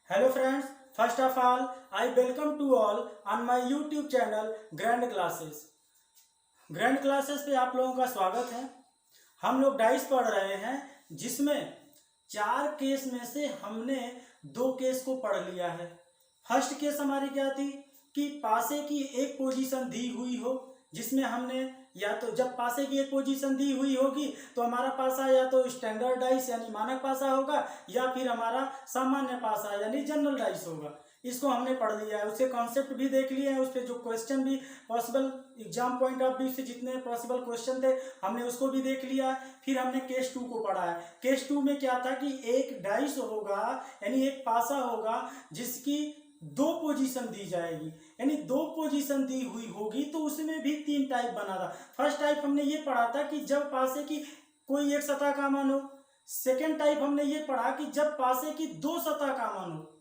Hello friends, first of all, I welcome to all on my YouTube channel grand classes. Grand classes पे आप लोगों का स्वागत है। हम लोग डाइस पढ़ रहे हैं जिसमें 4 केस में से हमने 2 केस को पढ़ लिया है। फर्स्ट केस हमारी क्या थी कि पासे की एक पोजीशन दी हुई हो, जिसमें हमने या तो जब पासे की एक पोजीशन दी हुई होगी तो हमारा पासा या तो स्टैंडर्ड डाइस यानी मानक पासा होगा या फिर हमारा सामान्य पासा यानी जनरल डाइस होगा। इसको हमने पढ़ लिया है, उसके कॉन्सेप्ट भी देख लिए हैं, उस पर जो क्वेश्चन भी possible exam point of view से जितने पॉसिबल क्वेश्चन थे हमने उसको भी देख लिया है। फिर हमने केस 2 को पढ़ा है। केस 2 में क्या था कि एक डाइस होगा यानी एक पासा होगा जिसकी 2 पोजीशन दी जाएगी, यानी 2 पोजीशन दी हुई होगी तो उसमें भी 3 टाइप बना था। फर्स्ट टाइप हमने ये पढ़ा था कि जब पासे की कोई एक सतह का मान हो। सेकेंड टाइप हमने ये पढ़ा कि जब पासे की 2 सतह का मान हो।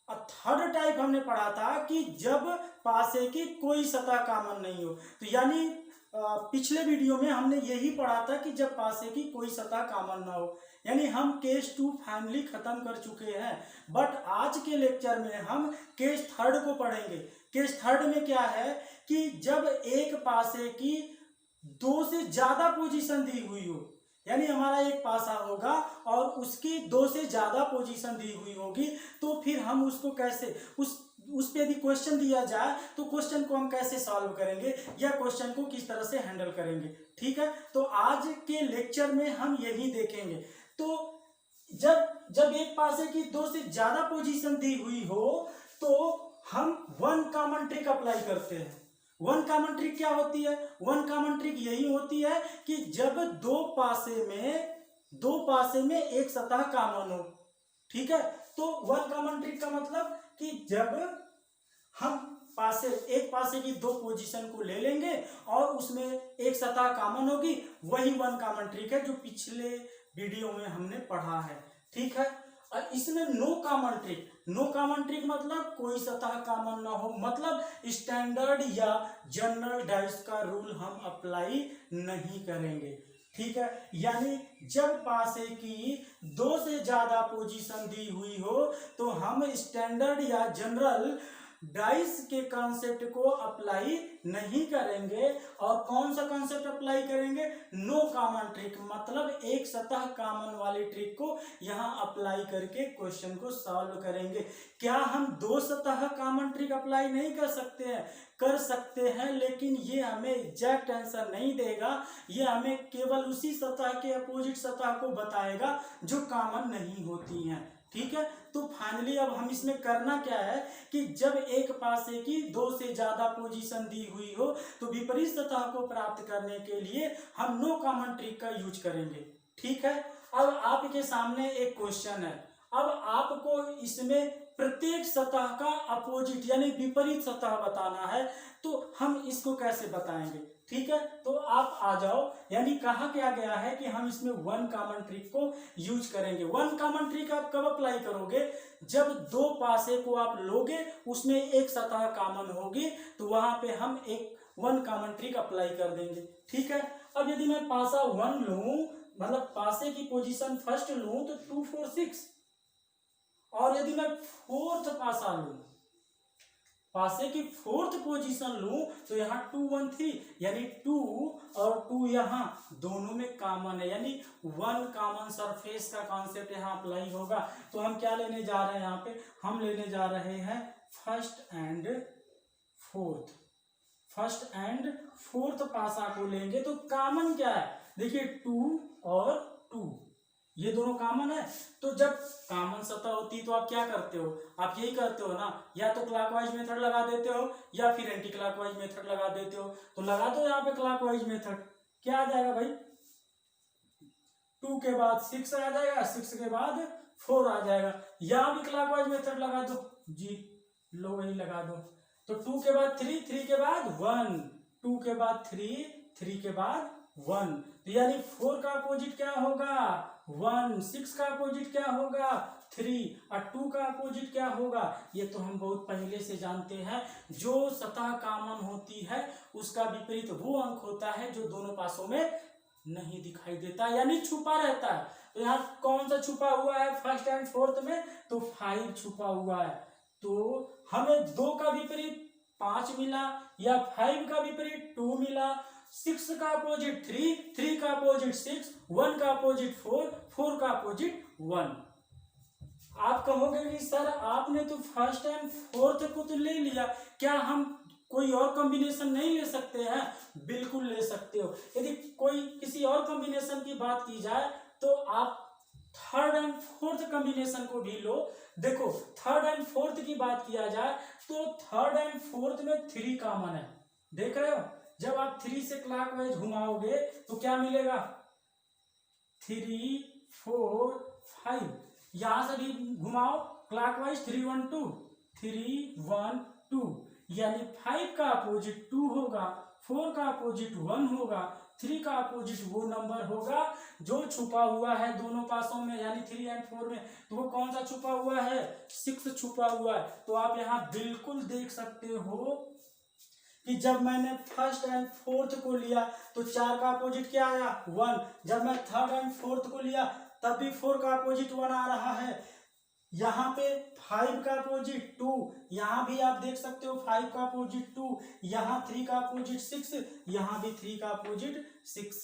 और थर्ड टाइप हमने पढ़ा था कि जब पासे की कोई सतह का मान नहीं हो। तो यानी पिछले वीडियो में हमने यही पढ़ा था कि जब पासे की कोई सतह कॉमन ना हो, यानी हम केस 2 फाइनली खत्म कर चुके हैं। बट आज के लेक्चर में हम केस 3 को पढ़ेंगे। केस 3 में क्या है कि जब एक पासे की 2 से ज्यादा पोजीशन दी हुई हो, यानी हमारा एक पासा होगा और उसकी 2 से ज्यादा पोजीशन दी हुई होगी, तो फिर हम उसको कैसे उस पे यदि क्वेश्चन दिया जाए तो क्वेश्चन को हम कैसे सॉल्व करेंगे या क्वेश्चन को किस तरह से हैंडल करेंगे। ठीक है, तो आज के लेक्चर में हम यही देखेंगे। तो जब एक पासे की 2 से ज्यादा पोजीशन दी हुई हो तो हम 1 कॉमन ट्रिक अप्लाई करते हैं। 1 कॉमन ट्रिक क्या होती है? 1 कॉमन ट्रिक यही होती है कि जब दो पासे में एक सतह कॉमन हो। ठीक है, तो 1 कॉमन ट्रिक का मतलब कि जब हम एक पासे की 2 पोजीशन को ले लेंगे और उसमें एक सतह कॉमन होगी, वही 1 कॉमन ट्रिक है जो पिछले वीडियो में हमने पढ़ा है। ठीक है, और इसमें नो कॉमन ट्रिक मतलब कोई सतह कॉमन ना हो, मतलब स्टैंडर्ड या जनरल डाइस का रूल हम अप्लाई नहीं करेंगे। ठीक है, यानी जब पासे की 2 से ज्यादा पोजीशन दी हुई हो तो हम स्टैंडर्ड या जनरल डाइस के कॉन्सेप्ट को अप्लाई नहीं करेंगे। और कौन सा कॉन्सेप्ट अप्लाई करेंगे? नो कॉमन ट्रिक, मतलब एक सतह कॉमन वाली ट्रिक को यहाँ अप्लाई करके क्वेश्चन को सॉल्व करेंगे। क्या हम 2 सतह कॉमन ट्रिक अप्लाई नहीं कर सकते हैं? कर सकते हैं, लेकिन ये हमें एग्जैक्ट आंसर नहीं देगा। ये हमें केवल उसी सतह के अपोजिट सतह को बताएगा जो कॉमन नहीं होती हैं। ठीक है, तो फाइनली अब हम इसमें करना क्या है कि जब एक पासे की 2 से ज्यादा पोजीशन दी हुई हो तो विपरीत सतह को प्राप्त करने के लिए हम नो कॉमन ट्रिक का यूज करेंगे। ठीक है, अब आपके सामने एक क्वेश्चन है। अब आपको इसमें प्रत्येक सतह का अपोजिट यानी विपरीत सतह बताना है, तो हम इसको कैसे बताएंगे? ठीक है, तो आप आ जाओ। यानी कहा क्या गया है कि हम इसमें 1 कॉमन ट्रिक को यूज करेंगे। 1 कॉमन ट्रिक आप कब अप्लाई करोगे? जब 2 पासे को आप लोगे, उसमें एक सतह कॉमन होगी, तो वहां पे हम एक 1 कॉमन ट्रिक अप्लाई कर देंगे। ठीक है, अब यदि मैं पासा 1 लूं, मतलब पासे की पोजीशन फर्स्ट लूं तो 2 4 6, और यदि मैं 4th पासा लूं, पासे की 4th पोजीशन लूं तो यहाँ 2 1 3, यानी 2 और 2 यहाँ दोनों में कॉमन है, यानी 1 कॉमन सरफेस का कॉन्सेप्ट यहाँ अप्लाई होगा। तो हम क्या लेने जा रहे हैं? यहाँ पे हम लेने जा रहे हैं फर्स्ट एंड फोर्थ पासा को लेंगे। तो कॉमन क्या है? देखिए 2 और 2 ये दोनों कॉमन है। तो जब कॉमन सतह होती है तो आप क्या करते हो? आप यही करते हो ना, या तो क्लॉकवाइज मेथड लगा देते हो या फिर एंटी क्लॉकवाइज मेथड लगा देते हो। तो लगा दो यहाँ पे क्लॉकवाइज मेथड। क्या आ जाएगा भाई? 2 के बाद 6 आ जाएगा, 6 के बाद 4 आ जाएगा। यहाँ भी क्लॉकवाइज मेथड लगा दो जी, लो वही लगा दो। तो 2 के बाद 3, 3 के बाद 1, 2 के बाद 3, 3 के बाद 1, तो यानी 4 का अपोजिट क्या होगा? 1, 6 का अपोजिट क्या होगा? 3, और 2 का अपोजिट क्या होगा? ये तो हम बहुत पहले से जानते हैं। जो सतह कॉमन होती है उसका विपरीत वो अंक होता है जो दोनों पासों में नहीं दिखाई देता, यानी छुपा रहता है। तो यहाँ कौन सा छुपा हुआ है फर्स्ट एंड फोर्थ में, तो 5 छुपा हुआ है। तो हमें 2 का विपरीत 5 मिला, या 5 का विपरीत 2 मिला, 6 का अपोजिट 3, 3 का अपोजिट 6, 1 का अपोजिट 4, 4 का अपोजिट 1। आप कहोगे कि सर आपने तो फर्स्ट एंड फोर्थ को तो ले लिया, क्या हम कोई और कॉम्बिनेशन नहीं ले सकते हैं? बिल्कुल ले सकते हो। यदि कोई किसी और कॉम्बिनेशन की बात की जाए तो आप थर्ड एंड फोर्थ कॉम्बिनेशन को भी लो। देखो थर्ड एंड फोर्थ की बात किया जाए तो थर्ड एंड फोर्थ में 3 कॉमन है, देख रहे हो? जब आप 3 से क्लॉकवाइज घुमाओगे तो क्या मिलेगा? 3 4 5, यहां से भी घुमाओ क्लॉकवाइज 3 1 2, 3 1 2, यानी 5 का अपोजिट 2 होगा, 4 का अपोजिट 1 होगा, 3 का अपोजिट वो नंबर होगा जो छुपा हुआ है दोनों पासों में, यानी 3 एंड 4 में। तो वो कौन सा छुपा हुआ है? 6 छुपा हुआ है। तो आप यहाँ बिल्कुल देख सकते हो कि जब मैंने फर्स्ट एंड फोर्थ को लिया तो 4 का अपोजिट क्या आया? 1। जब मैं थर्ड एंड फोर्थ को लिया तब भी 4 का अपोजिट 1 आ रहा है। यहाँ पे 5 का अपोजिट 2, यहाँ भी आप देख सकते हो 5 का अपोजिट 2, यहाँ 3 का अपोजिट 6, यहाँ भी 3 का अपोजिट 6।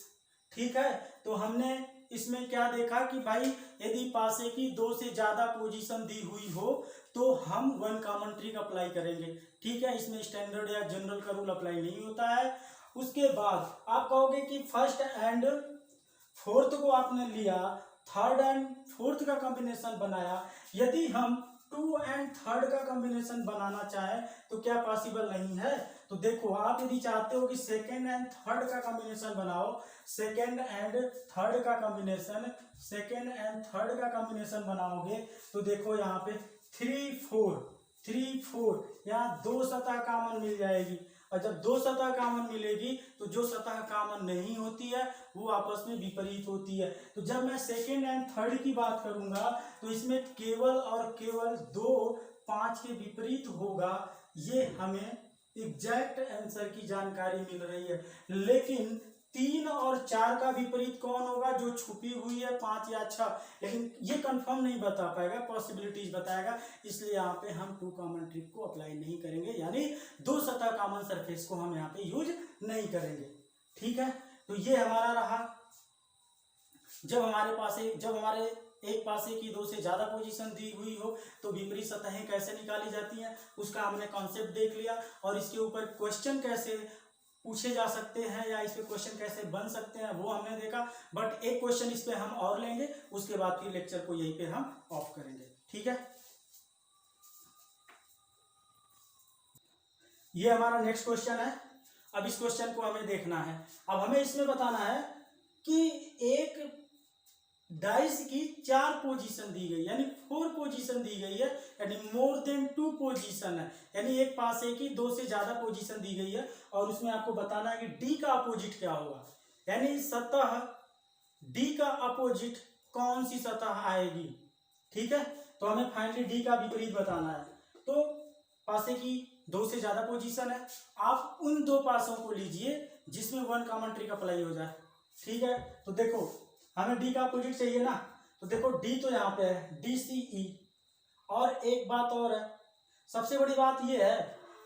ठीक है, तो हमने इसमें क्या देखा कि भाई यदि पासे की 2 से ज्यादा पोजीशन दी हुई हो तो हम 1 कॉमन ट्रिक अप्लाई करेंगे। ठीक है, इसमें स्टैंडर्ड या जनरल का रूल अप्लाई नहीं होता है। उसके बाद आप कहोगे कि फर्स्ट एंड फोर्थ को आपने लिया, थर्ड एंड फोर्थ का कॉम्बिनेशन बनाया, यदि हम 2 एंड थर्ड का कॉम्बिनेशन बनाना चाहें तो क्या पॉसिबल नहीं है? तो देखो आप यदि चाहते हो कि सेकेंड एंड थर्ड का कॉम्बिनेशन बनाओ, सेकेंड एंड थर्ड का कॉम्बिनेशन, सेकेंड एंड थर्ड का कॉम्बिनेशन बनाओगे तो देखो यहाँ पे 3 4 3 4, यहाँ 2 सतह कॉमन मिल जाएगी, और जब 2 सतह कॉमन मिलेगी तो जो सतह कॉमन नहीं होती है वो आपस में विपरीत होती है। तो जब मैं सेकेंड एंड थर्ड की बात करूंगा तो इसमें केवल और केवल 2 5 के विपरीत होगा। ये हमें एग्जैक्ट आंसर की जानकारी मिल रही है, लेकिन 3 और 4 का विपरीत कौन होगा? जो छुपी हुई है 5 या 6, लेकिन ये कंफर्म नहीं बता पाएगा, पॉसिबिलिटीज बताएगा। इसलिए यहाँ पे हम 2 कॉमन ट्रिक को अप्लाई नहीं करेंगे, यानी 2 सतह कॉमन सरफेस को हम यहाँ पे यूज नहीं करेंगे। ठीक है, तो ये हमारा रहा। जब हमारे एक पासे की 2 से ज्यादा पोजीशन दी हुई हो तो विपरीत सतहें कैसे निकाली जाती हैं उसका हमने कॉन्सेप्ट देख लिया, और इसके ऊपर क्वेश्चन कैसे पूछे जा सकते हैं या इस पे क्वेश्चन कैसे बन सकते हैं वो हमने देखा। बट एक क्वेश्चन इस पे हम और लेंगे, उसके बाद फिर लेक्चर को यहीं पे हम ऑफ करेंगे। ठीक है, ये हमारा नेक्स्ट क्वेश्चन है। अब इस क्वेश्चन को हमें देखना है। अब हमें इसमें बताना है कि एक डाइस की 4 पोजीशन दी गई, यानी 4 पोजीशन दी गई है, यानी मोर देन 2 पोजीशन है, यानी एक पासे की 2 से ज्यादा पोजीशन दी गई है, और उसमें आपको बताना है कि डी का अपोजिट क्या होगा, यानी सतह डी का अपोजिट कौन सी सतह आएगी। ठीक है, तो हमें फाइनली डी का विपरीत बताना है। तो पासे की 2 से ज्यादा पोजीशन है, आप उन 2 पासों को लीजिए जिसमें 1 कॉमन ट्रिक अप्लाई हो जाए। ठीक है, तो देखो हमें डी का अपोजिट चाहिए ना, तो देखो डी तो यहाँ पे है, डी सी ई। और एक बात और है, सबसे बड़ी बात ये है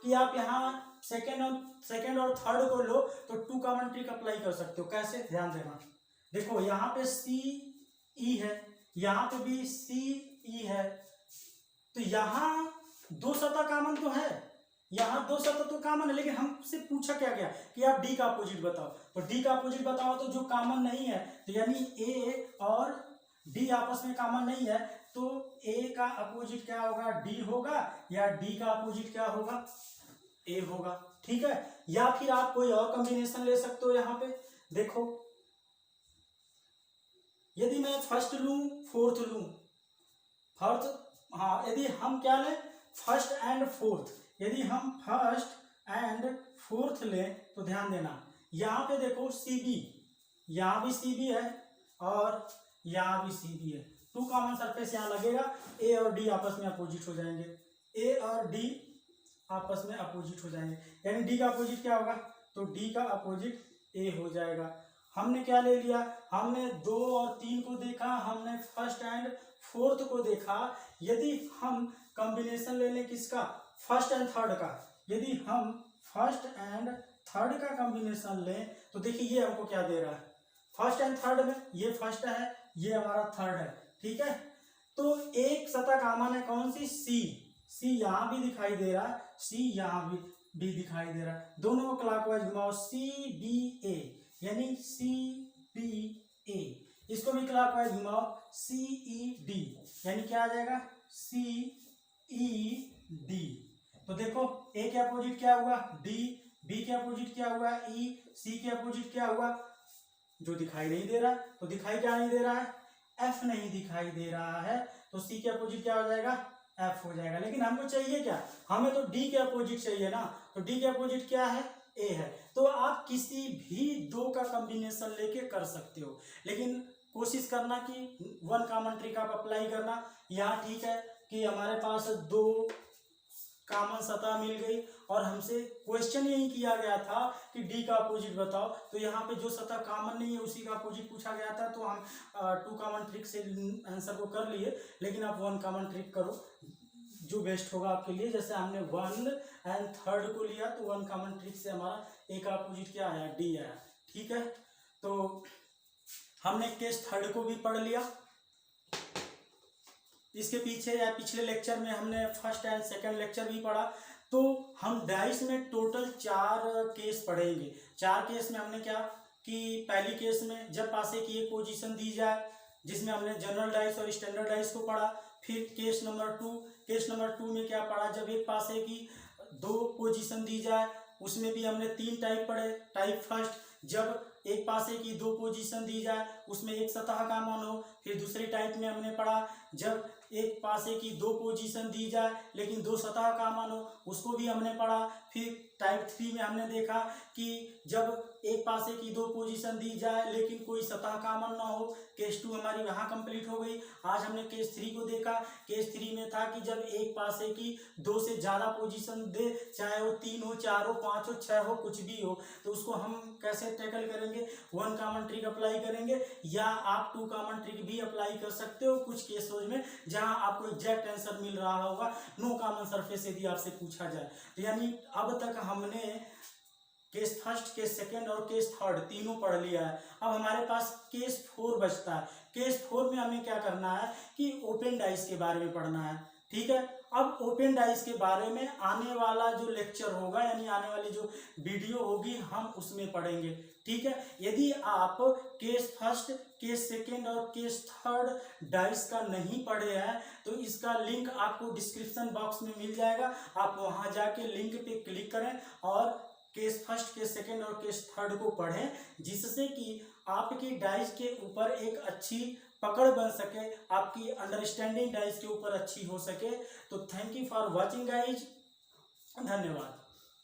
कि आप यहाँ सेकेंड और थर्ड को लो तो 2 कॉमन ट्रिक अप्लाई कर सकते हो। कैसे, ध्यान देना। देखो यहाँ पे सी ई है, यहाँ पे भी सी ई है, तो यहाँ 2 सतह कॉमन तो है, यहाँ 2 सतह तो कॉमन है, लेकिन हमसे पूछा क्या गया कि आप डी का अपोजिट बताओ। तो डी का अपोजिट बताओ तो जो कॉमन नहीं है, तो यानी ए और डी आपस में कॉमन नहीं है, तो ए का अपोजिट क्या होगा? डी होगा, या डी का अपोजिट क्या होगा? ए होगा। ठीक है, या फिर आप कोई और कॉम्बिनेशन ले सकते हो। यहाँ पे देखो, यदि मैं फर्स्ट लूं फोर्थ लूं, हाँ यदि हम क्या लें? First and fourth. यदि हम फर्स्ट एंड फोर्थ लें तो ध्यान देना, यहाँ पे देखो सी बी, यहाँ भी सी बी है और यहाँ भी सी बी है, 2 कॉमन सरफेस यहाँ लगेगा, ए और डी आपस में अपोजिट हो जाएंगे, ए और डी आपस में अपोजिट हो जाएंगे, यानी डी का अपोजिट क्या होगा? तो डी का अपोजिट ए हो जाएगा। हमने क्या ले लिया, हमने 2 और 3 को देखा, हमने फर्स्ट एंड फोर्थ को देखा। यदि हम कॉम्बिनेशन ले लें किसका, फर्स्ट एंड थर्ड का, यदि हम फर्स्ट एंड थर्ड का कॉम्बिनेशन लें तो देखिए ये हमको क्या दे रहा है, फर्स्ट एंड थर्ड में ये फर्स्ट है, ये हमारा थर्ड है, ठीक है। तो एक सतह कॉमन है कौन सी, सी यहाँ भी दिखाई दे रहा है, सी यहाँ भी दिखाई दे रहा है, दोनों को क्लॉकवाइज घुमाओ, सी बी ए यानी सी बी ए, इसको भी क्लॉकवाइज घुमाओ, सी ई डी यानी क्या आ जाएगा, सी ई डी। तो देखो ए के अपोजिट क्या हुआ डी, बी के अपोजिट क्या हुआ ई, सी के अपोजिट क्या हुआ, जो दिखाई नहीं दे रहा, तो दिखाई क्या नहीं दे रहा है, एफ नहीं दिखाई दे रहा है, तो सी के अपोजिट क्या हो जाएगा, एफ हो जाएगा। लेकिन हमको चाहिए क्या, हमें तो डी के अपोजिट चाहिए ना, तो डी के अपोजिट क्या है, ए है। तो आप किसी भी 2 का कॉम्बिनेशन लेके कर सकते हो, लेकिन कोशिश करना कि 1 कॉमन ट्रिक आप अप्लाई करना। यहाँ ठीक है कि हमारे पास 2 कॉमन सतह मिल गई और हमसे क्वेश्चन यही किया गया था कि डी का अपोजिट बताओ, तो यहाँ पे जो सतह कॉमन नहीं है उसी का अपोजिट पूछा गया था, तो हम 2 कॉमन ट्रिक से आंसर को कर लिए। लेकिन आप 1 कॉमन ट्रिक करो जो बेस्ट होगा आपके लिए। जैसे हमने 1 एंड थर्ड को लिया तो 1 कॉमन ट्रिक से हमारा ए का अपोजिट क्या आया, डी आया, ठीक है। तो हमने केस थर्ड को भी पढ़ लिया। इसके पीछे या पिछले लेक्चर में हमने फर्स्ट एंड सेकंड लेक्चर भी पढ़ा। तो हम डाइस में टोटल 4 केस पढ़ेंगे। 4 केस में हमने क्या कि पहली केस में जब पासे की एक पोजीशन दी जाए, जिसमें हमने जनरल डाइस और स्टैंडर्ड डाइस को पढ़ा। फिर केस नंबर 2 में क्या पढ़ा, जब एक पासे की 2 पोजीशन दी जाए, उसमें भी हमने 3 टाइप पढ़े। टाइप फर्स्ट, जब एक पासे की 2 पोजीशन दी जाए उसमें एक सतह कॉमन हो। फिर दूसरी टाइप में हमने पढ़ा जब एक पासे की 2 पोजीशन दी जाए लेकिन 2 सतह कॉमन हो, उसको भी हमने पढ़ा। फिर टाइप 3 में हमने देखा कि जब एक पासे की 2 पोजीशन दी जाए लेकिन कोई सतह कॉमन ना हो। केस 2 हमारी वहाँ कंप्लीट हो गई। आज हमने केस 3 को देखा। केस 3 में था कि जब एक पासे की 2 से ज़्यादा पोजीशन दे, चाहे वो 3 हो, 4 हो, 5 हो, 6 हो, कुछ भी हो, तो उसको हम कैसे टैकल करेंगे, 1 कॉमन ट्रिक अप्लाई करेंगे, या आप 2 कॉमन ट्रिक भी अप्लाई कर सकते हो कुछ केसों में जहां आपको एग्जैक्ट आंसर मिल रहा होगा नो कॉमन सरफेस यदि आपसे पूछा जाए। तो यानी अब तक हमने केस फर्स्ट, केस सेकंड और केस थर्ड तीनों पढ़ लिया है। अब हमारे पास केस 4 बचता है। केस 4 में हमें क्या करना है कि ओपन डाइस के बारे में पढ़ना है, ठीक है। अब ओपन डाइस के बारे में आने वाला जो लेक्चर होगा यानी आने वाली जो वीडियो होगी हम उसमें पढ़ेंगे, ठीक है। यदि आप केस फर्स्ट, केस सेकंड और केस थर्ड डाइस का नहीं पढ़े हैं तो इसका लिंक आपको डिस्क्रिप्शन बॉक्स में मिल जाएगा। आप वहां जाके लिंक पे क्लिक करें और केस फर्स्ट, केस सेकंड और केस थर्ड को पढ़ें, जिससे कि आपकी डाइस के ऊपर एक अच्छी पकड़ बन सके, आपकी अंडरस्टैंडिंग डाइस के ऊपर अच्छी हो सके। तो thank you for watching guys, धन्यवाद।